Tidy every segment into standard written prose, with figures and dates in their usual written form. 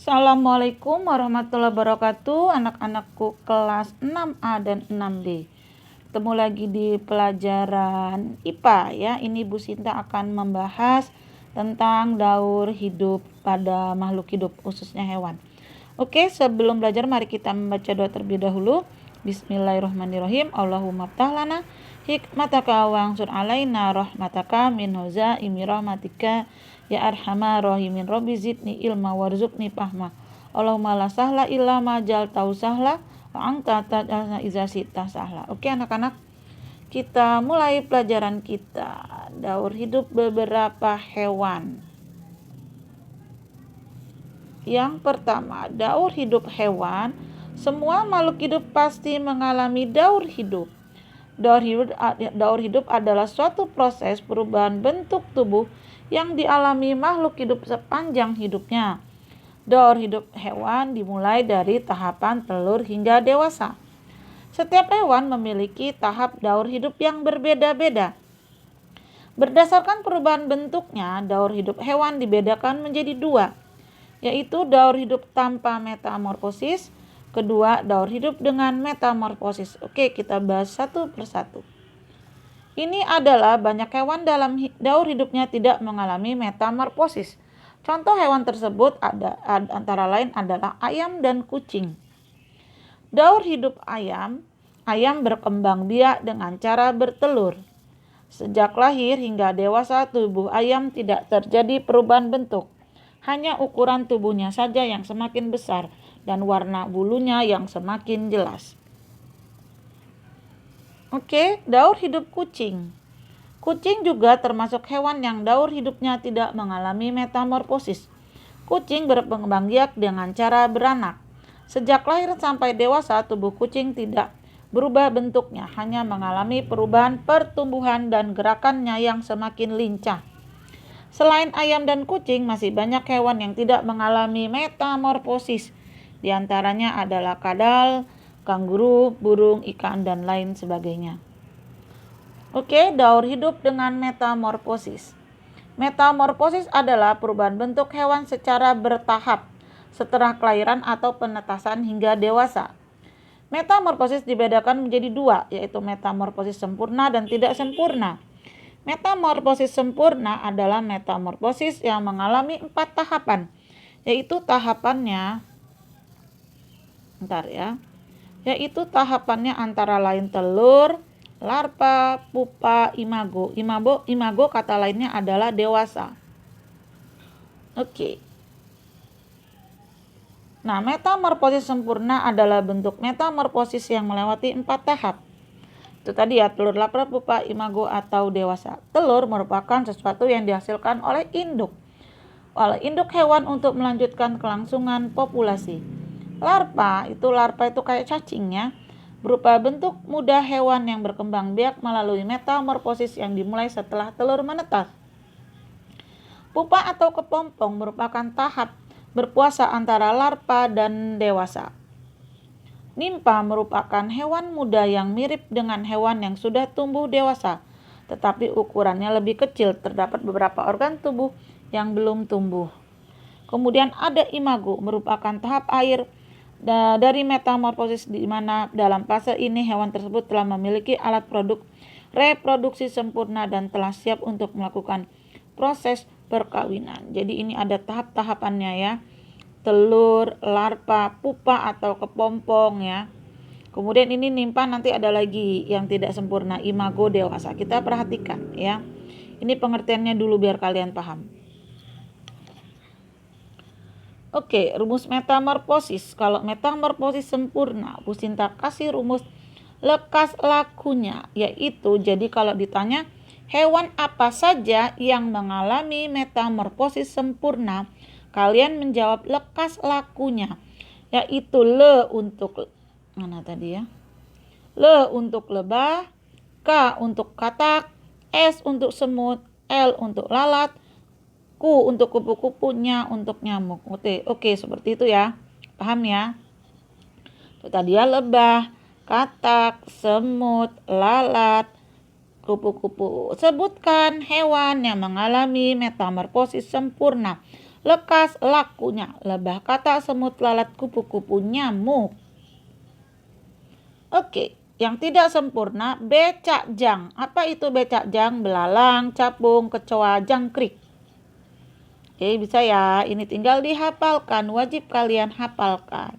Assalamualaikum warahmatullahi wabarakatuh, anak-anakku kelas 6A dan 6D. Ketemu lagi di pelajaran IPA ya. Ini Bu Sinta akan membahas tentang daur hidup pada makhluk hidup, khususnya hewan. Oke, sebelum belajar mari kita membaca doa terlebih dahulu. Bismillahirrahmanirrahim. Allahumma ftah lana hikmataka wansur alaina rahmataka min huzaimi rahmatika ya arhamar rahimin. Rabbi zidni ilma warzuqni fahma. Allahumma la sahla illa ma jaltau sahla wa anta taj'alna idza syi'ta sahla. Oke anak-anak, kita mulai pelajaran kita. Daur hidup beberapa hewan. Yang pertama, daur hidup hewan. Semua makhluk hidup pasti mengalami daur hidup. Daur hidup adalah suatu proses perubahan bentuk tubuh yang dialami makhluk hidup sepanjang hidupnya. Daur hidup hewan dimulai dari tahapan telur hingga dewasa. Setiap hewan memiliki tahap daur hidup yang berbeda-beda. Berdasarkan perubahan bentuknya, daur hidup hewan dibedakan menjadi dua, yaitu daur hidup tanpa metamorfosis. Kedua, daur hidup dengan metamorfosis. Oke, kita bahas satu persatu. Ini adalah banyak hewan dalam daur hidupnya tidak mengalami metamorfosis. Contoh hewan tersebut antara lain adalah ayam dan kucing. Daur hidup ayam berkembang biak dengan cara bertelur. Sejak lahir hingga dewasa, tubuh ayam tidak terjadi perubahan bentuk. Hanya ukuran tubuhnya saja yang semakin besar dan warna bulunya yang semakin jelas. Oke, daur hidup kucing. Kucing juga termasuk hewan yang daur hidupnya tidak mengalami metamorfosis. Kucing berkembang biak dengan cara beranak. Sejak lahir sampai dewasa, tubuh kucing tidak berubah bentuknya, hanya mengalami perubahan pertumbuhan dan gerakannya yang semakin lincah. Selain ayam dan kucing, masih banyak hewan yang tidak mengalami metamorfosis. Di antaranya adalah kadal, kanguru, burung, ikan, dan lain sebagainya. Oke, daur hidup dengan metamorfosis. Metamorfosis adalah perubahan bentuk hewan secara bertahap setelah kelahiran atau penetasan hingga dewasa. Metamorfosis dibedakan menjadi dua, yaitu metamorfosis sempurna dan tidak sempurna. Metamorfosis sempurna adalah metamorfosis yang mengalami 4 tahapan, yaitu tahapannya antara lain telur, larva, pupa, imago. Imago kata lainnya adalah dewasa. Oke. Nah, metamorfosis sempurna adalah bentuk metamorfosis yang melewati 4 tahap. Itu tadi ya, telur, larva, pupa, imago, atau dewasa. Telur merupakan sesuatu yang dihasilkan oleh induk hewan untuk melanjutkan kelangsungan populasi. Larva itu kayak cacing ya, berupa bentuk muda hewan yang berkembang biak melalui metamorfosis yang dimulai setelah telur menetas. Pupa atau kepompong merupakan tahap berpuasa antara larva dan dewasa. Nimpa merupakan hewan muda yang mirip dengan hewan yang sudah tumbuh dewasa, tetapi ukurannya lebih kecil. Terdapat beberapa organ tubuh yang belum tumbuh. Kemudian ada imago, merupakan tahap akhir dari metamorfosis, di mana dalam fase ini hewan tersebut telah memiliki alat reproduksi sempurna dan telah siap untuk melakukan proses perkawinan. Jadi ini ada tahap-tahapannya ya. Telur, larva, pupa atau kepompong ya. Kemudian ini nimpa, nanti ada lagi yang tidak sempurna, imago, dewasa. Kita perhatikan ya. Ini pengertiannya dulu biar kalian paham. Oke, rumus metamorfosis. Kalau metamorfosis sempurna, Bu Sinta kasih rumus lekas lakunya, yaitu jadi kalau ditanya hewan apa saja yang mengalami metamorfosis sempurna, kalian menjawab lekas lakunya, yaitu L untuk lebah, K untuk katak, S untuk semut, L untuk lalat, Q untuk kupu-kupu, Nya untuk nyamuk. Oke, seperti itu ya. Paham ya? Itu tadi ya, lebah, katak, semut, lalat, kupu-kupu. Sebutkan hewan yang mengalami metamorfosis sempurna. lekas lakunya, lebah, katak, semut, lalat, kupu-kupu, nyamuk. Oke, yang tidak sempurna, becak jang. Apa itu becak jang? Belalang, capung, kecoa, jangkrik. Oke, bisa ya. Ini tinggal dihafalkan, wajib kalian hafalkan.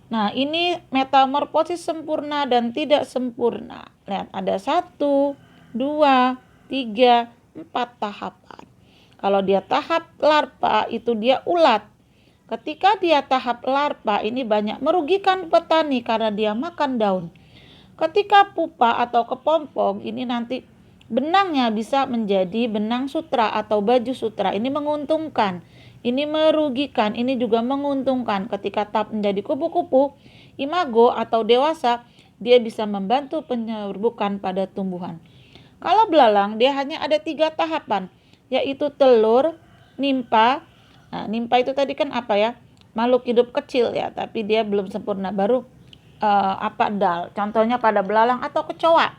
Nah, ini metamorfosis sempurna dan tidak sempurna. Lihat, ada 1, 2, 3, 4 tahapan. Kalau dia tahap larva, itu dia ulat. Ketika dia tahap larva, ini banyak merugikan petani karena dia makan daun. Ketika pupa atau kepompong, ini nanti benangnya bisa menjadi benang sutra atau baju sutra. Ini menguntungkan. Ini merugikan, ini juga menguntungkan. Ketika tahap menjadi kupu-kupu, imago atau dewasa, dia bisa membantu penyerbukan pada tumbuhan. Kalau belalang, dia hanya ada 3 tahapan, yaitu telur, nimpa. Nah, nimpa itu tadi kan apa ya? Makhluk hidup kecil ya, tapi dia belum sempurna, baru dal. Contohnya pada belalang atau kecoa.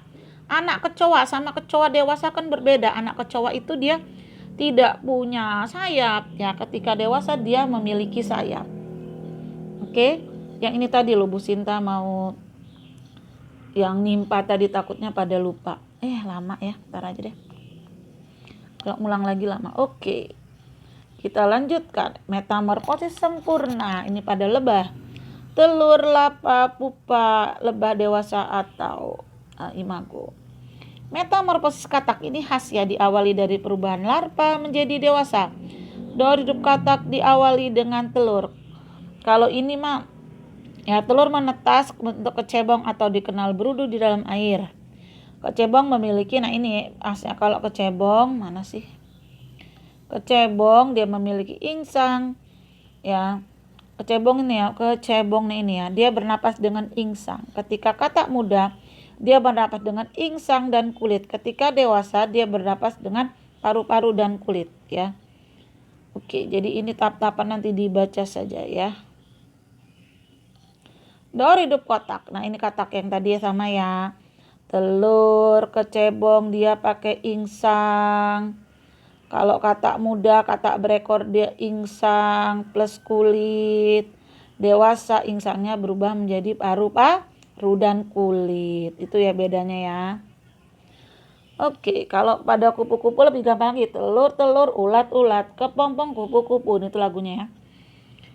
Anak kecoa sama kecoa dewasa kan berbeda. Anak kecoa itu dia tidak punya sayap ya, ketika dewasa dia memiliki sayap. Oke, yang ini tadi loh Bu Sinta mau yang nimpa tadi, takutnya pada lupa. Lama ya, ntar aja deh. Kalau ulang lagi lama. Oke, kita lanjutkan. Metamorfosis sempurna ini pada lebah, telur, larva, pupa, lebah dewasa atau imago. Metamorfosis katak ini khas ya, diawali dari perubahan larva menjadi dewasa. Daur hidup katak diawali dengan telur. Kalau ini mah ya, telur menetas bentuk kecebong atau dikenal berudu di dalam air. Kecebong memiliki, nah ini asnya, kalau kecebong mana sih? Kecebong dia memiliki insang ya. Kecebong ini ya, dia bernapas dengan insang. Ketika katak muda, dia bernapas dengan insang dan kulit. Ketika dewasa, dia bernapas dengan paru-paru dan kulit ya. Oke, jadi ini tahap-tahapan nanti dibaca saja ya. Daur hidup kotak. Nah, ini katak yang tadi sama ya. Telur, kecebong dia pakai insang. Kalau katak muda, katak berekor, dia insang plus kulit. Dewasa insangnya berubah menjadi paru dan kulit. Itu ya bedanya ya. Oke, kalau pada kupu-kupu lebih gampang lagi. Telur, ulat, kepompong, kupu-kupu. Ini tuh lagunya ya.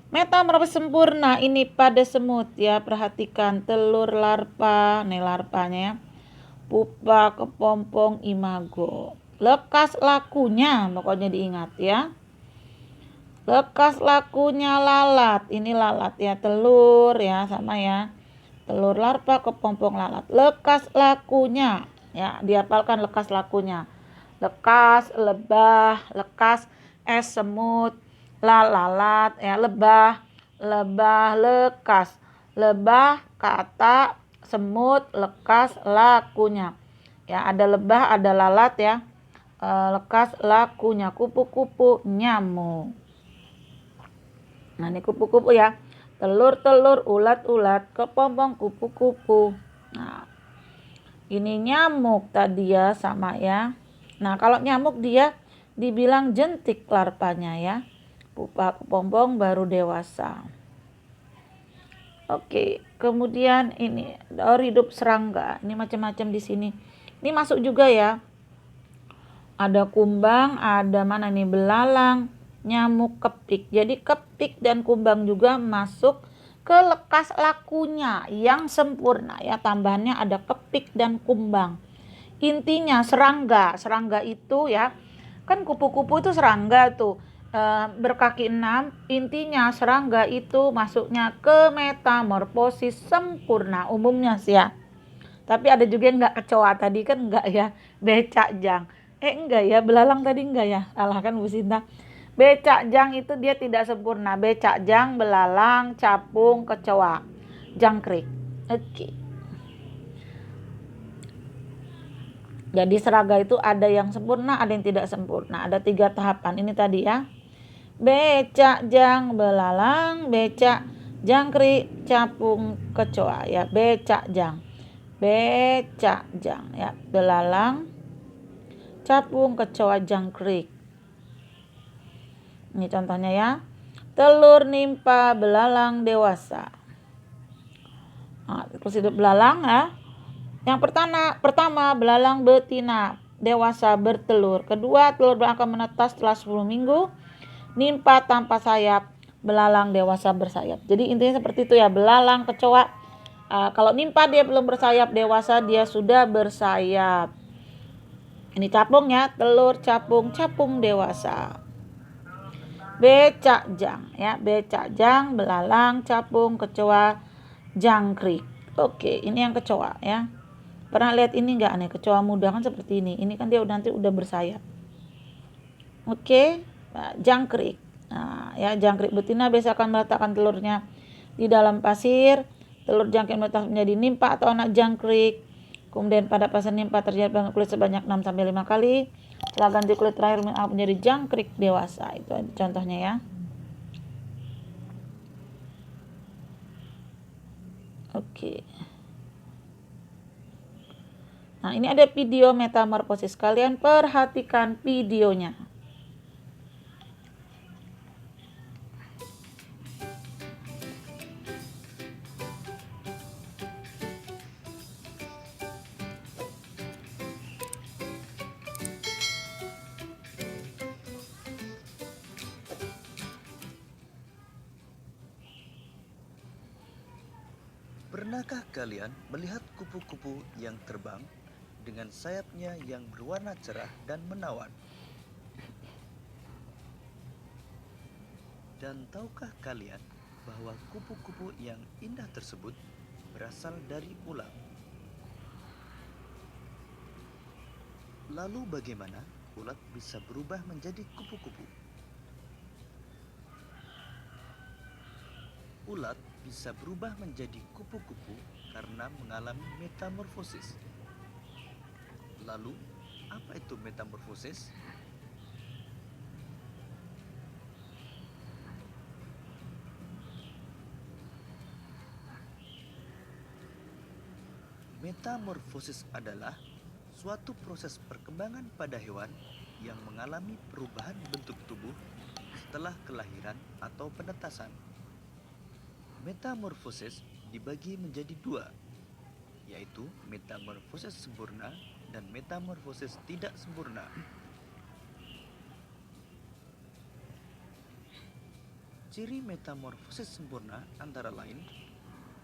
Metamorfosis sempurna ini pada semut ya. Perhatikan telur, larva, nih larvanya ya. Pupa, kepompong, imago. Lekas lakunya, pokoknya diingat ya. Lekas lakunya lalat. Ini lalat ya, telur ya, sama ya. Telur, larva, kepompong, lalat. Lekas lakunya ya, dihafalkan lekas lakunya. Lekas, lebah, lekas, semut, lalat ya, lebah, lekas. Lebah, katak, semut, lekas lakunya. Ya, ada lebah, ada lalat ya. Lekas lakunya. Kupu-kupu, nyamuk. Nah, ini kupu-kupu ya. Telur, ulat, kepompong, kupu-kupu. Nah, ini nyamuk tadi ya, sama ya. Nah, kalau nyamuk dia dibilang jentik larvanya ya. Pupa, kepompong baru dewasa. Oke, kemudian ini daur hidup serangga. Ini macam-macam di sini. Ini masuk juga ya. Ada kumbang, ada mana nih, belalang, nyamuk, kepik. Jadi kepik dan kumbang juga masuk ke lekas lakunya yang sempurna ya. Tambahannya ada kepik dan kumbang. Intinya serangga itu ya, kan kupu-kupu itu serangga tuh, berkaki 6. Intinya serangga itu masuknya ke metamorfosis sempurna umumnya sih ya. Tapi ada juga yang enggak, kecoa tadi kan enggak ya, becak jang. Enggak ya, belalang tadi enggak ya, salah kan Bu Sinta. Becak jang itu dia tidak sempurna. Becak jang, belalang, capung, kecoa, jangkrik. Oke. Jadi serangga itu ada yang sempurna, ada yang tidak sempurna. Ada 3 tahapan ini tadi ya. Becak jang, belalang, becak jangkrik, capung, kecoa ya. Becak jang ya, belalang, capung, kecoa, jangkrik. Ini contohnya ya. Telur nimpa belalang dewasa. Nah, siklus hidup belalang ya. Yang pertama belalang betina dewasa bertelur. Kedua, telur belalang akan menetas setelah 10 minggu. Nimpa tanpa sayap, belalang dewasa bersayap. Jadi intinya seperti itu ya, belalang, kecoa. Kalau nimpa dia belum bersayap, dewasa dia sudah bersayap. Ini capung ya, telur, capung, capung dewasa. Becakjang ya, becakjang, belalang, capung, kecoa, jangkrik. Oke, ini yang kecoa ya. Pernah lihat ini enggak nih, kecoa muda kan seperti ini. Ini kan dia nanti udah bersayap. Oke, nah, jangkrik. Nah, ya jangkrik betina biasa akan meletakkan telurnya di dalam pasir. Telur jangkrik menetas menjadi nimpa atau anak jangkrik. Kemudian pada fase nimpa terjadi banyak kulit sebanyak 6 sampai 5 kali. Setelah ganti kulit terakhir menjadi jangkrik dewasa. Itu contohnya ya. Oke. Nah, ini ada video metamorfosis. Kalian perhatikan videonya. Pernahkah kalian melihat kupu-kupu yang terbang dengan sayapnya yang berwarna cerah dan menawan? Dan tahukah kalian bahwa kupu-kupu yang indah tersebut berasal dari ulat? Lalu bagaimana ulat bisa berubah menjadi kupu-kupu? Ulat bisa berubah menjadi kupu-kupu karena mengalami metamorfosis. Lalu, apa itu metamorfosis? Metamorfosis adalah suatu proses perkembangan pada hewan yang mengalami perubahan bentuk tubuh setelah kelahiran atau penetasan. Metamorfosis dibagi menjadi dua, yaitu metamorfosis sempurna dan metamorfosis tidak sempurna. Ciri metamorfosis sempurna antara lain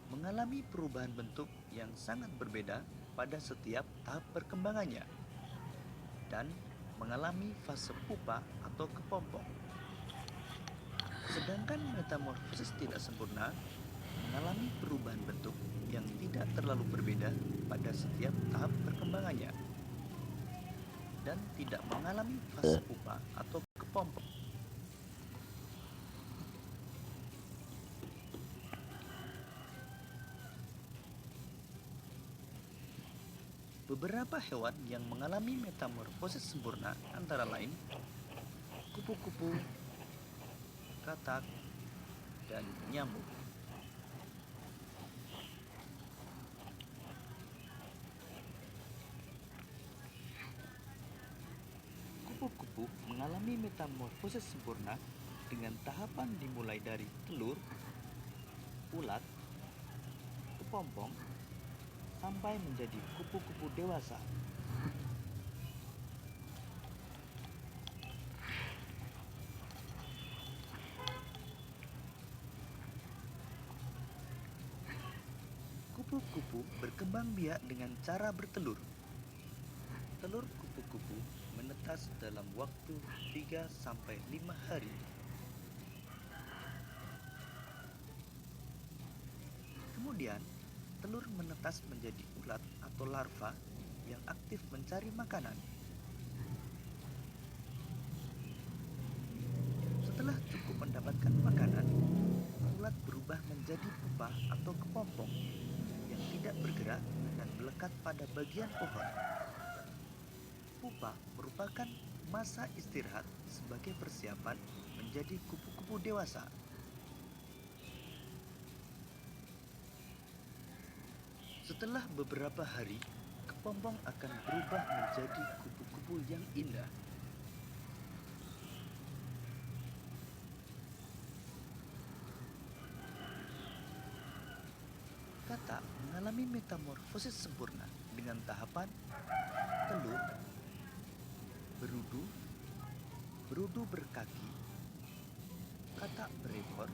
mengalami perubahan bentuk yang sangat berbeda pada setiap tahap perkembangannya dan mengalami fase pupa atau kepompong. Sedangkan metamorfosis tidak sempurna mengalami perubahan bentuk yang tidak terlalu berbeda pada setiap tahap perkembangannya dan tidak mengalami fase pupa atau kepompong. Beberapa hewan yang mengalami metamorfosis sempurna antara lain kupu-kupu, katak, dan nyamuk. Kupu-kupu mengalami metamorfosis sempurna dengan tahapan dimulai dari telur, ulat, kepompong, sampai menjadi kupu-kupu dewasa. Kupu-kupu berkembang biak dengan cara bertelur. Telur kupu-kupu menetas dalam waktu 3 sampai 5 hari. Kemudian, telur menetas menjadi ulat atau larva yang aktif mencari makanan. Setelah cukup mendapatkan makanan, ulat berubah menjadi pupa atau kepompong yang tidak bergerak dan melekat pada bagian pohon. Pupa merupakan masa istirahat sebagai persiapan menjadi kupu-kupu dewasa. Setelah beberapa hari, kepompong akan berubah menjadi kupu-kupu yang indah. mengalami metamorfosis sempurna dengan tahapan telur, berudu, berudu berkaki, katak berekor,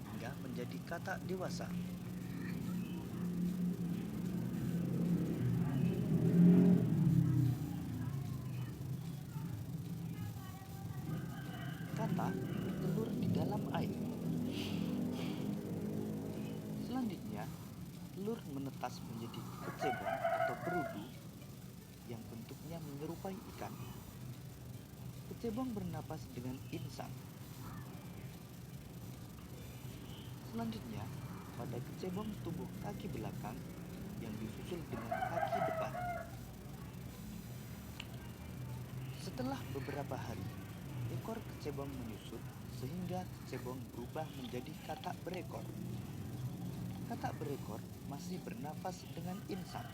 hingga menjadi katak dewasa. Katak bertelur di dalam air. Selanjutnya, telur menetas menjadi kecebong atau berudu yang bentuknya menyerupai ikan. Kecebong bernapas dengan insang. Selanjutnya, pada kecebong tumbuh kaki belakang yang disusul dengan kaki depan. Setelah beberapa hari, ekor kecebong menyusut sehingga kecebong berubah menjadi katak berekor. Katak berekor masih bernafas dengan insang.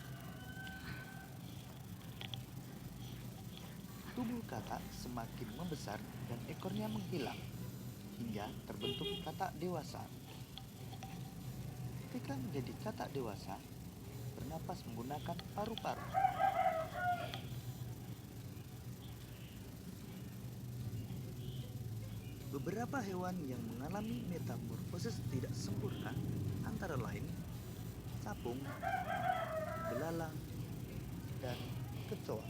Tubuh katak semakin membesar dan ekornya menghilang hingga terbentuk katak dewasa. Ketika menjadi katak dewasa, bernapas menggunakan paru-paru. Beberapa hewan yang mengalami metamorfosis tidak sempurna antara lain capung, belalang, dan kecoa.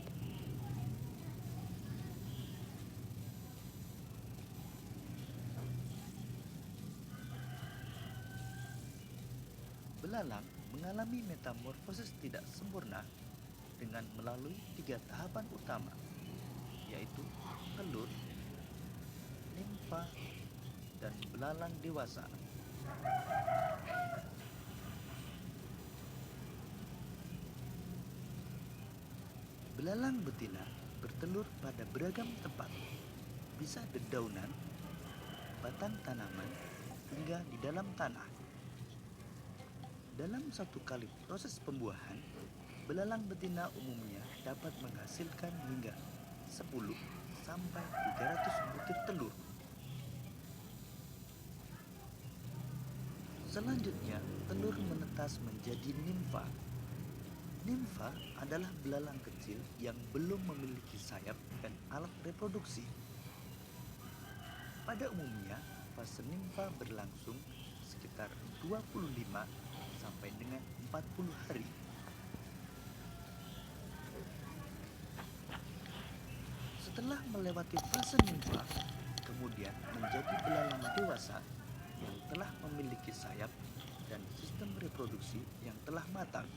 Belalang mengalami metamorfosis tidak sempurna dengan melalui 3 tahapan utama, yaitu telur, nimfa, dan belalang dewasa. Belalang betina bertelur pada beragam tempat, bisa dedaunan, batang tanaman, hingga di dalam tanah. Dalam satu kali proses pembuahan, belalang betina umumnya dapat menghasilkan hingga 10 sampai 300 butir telur. Selanjutnya, telur menetas menjadi nimfa. Nimfa adalah belalang kecil yang belum memiliki sayap dan alat reproduksi. Pada umumnya, fase nimfa berlangsung sekitar 25 sampai dengan 40 hari. Setelah melewati fase nimfa, kemudian menjadi belalang dewasa yang telah memiliki sayap dan sistem reproduksi yang telah matang.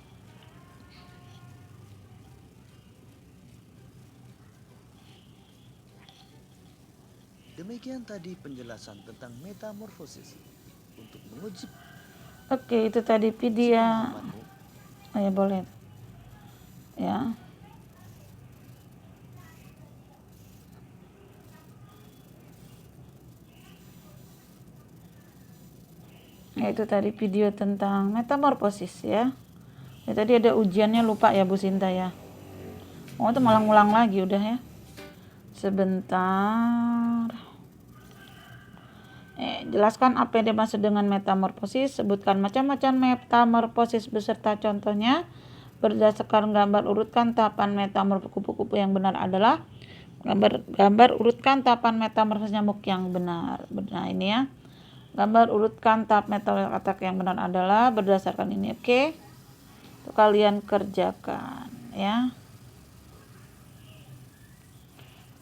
Demikian tadi penjelasan tentang metamorfosis. Untuk menguji Oke, itu tadi video. pemahamanmu, Oh ya, boleh. Ya. Ya, itu tadi video tentang metamorfosis ya. Ya, tadi ada ujiannya, lupa ya Bu Sinta ya. Oh, itu malah ngulang lagi udah ya. Sebentar. Jelaskan apa yang dimaksud dengan metamorfosis. Sebutkan macam-macam metamorfosis beserta contohnya. Berdasarkan gambar urutkan tahapan metamorfosis kupu-kupu yang benar adalah gambar urutkan tahapan metamorfosis nyamuk yang benar. Nah, ini ya. Gambar urutkan tahap metamorfosis katak yang benar adalah berdasarkan ini. Oke. Itu kalian kerjakan ya.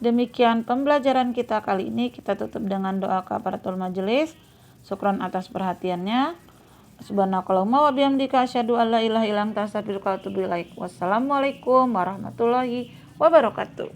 Demikian pembelajaran kita kali ini. Kita tutup dengan doa kafaratul majelis. Syukran atas perhatiannya. Subhanakallahumma wa bihamdika asyhadu an la ilaha illa anta astaghfiruka wa atubu ilaik. Wassalamualaikum warahmatullahi wabarakatuh.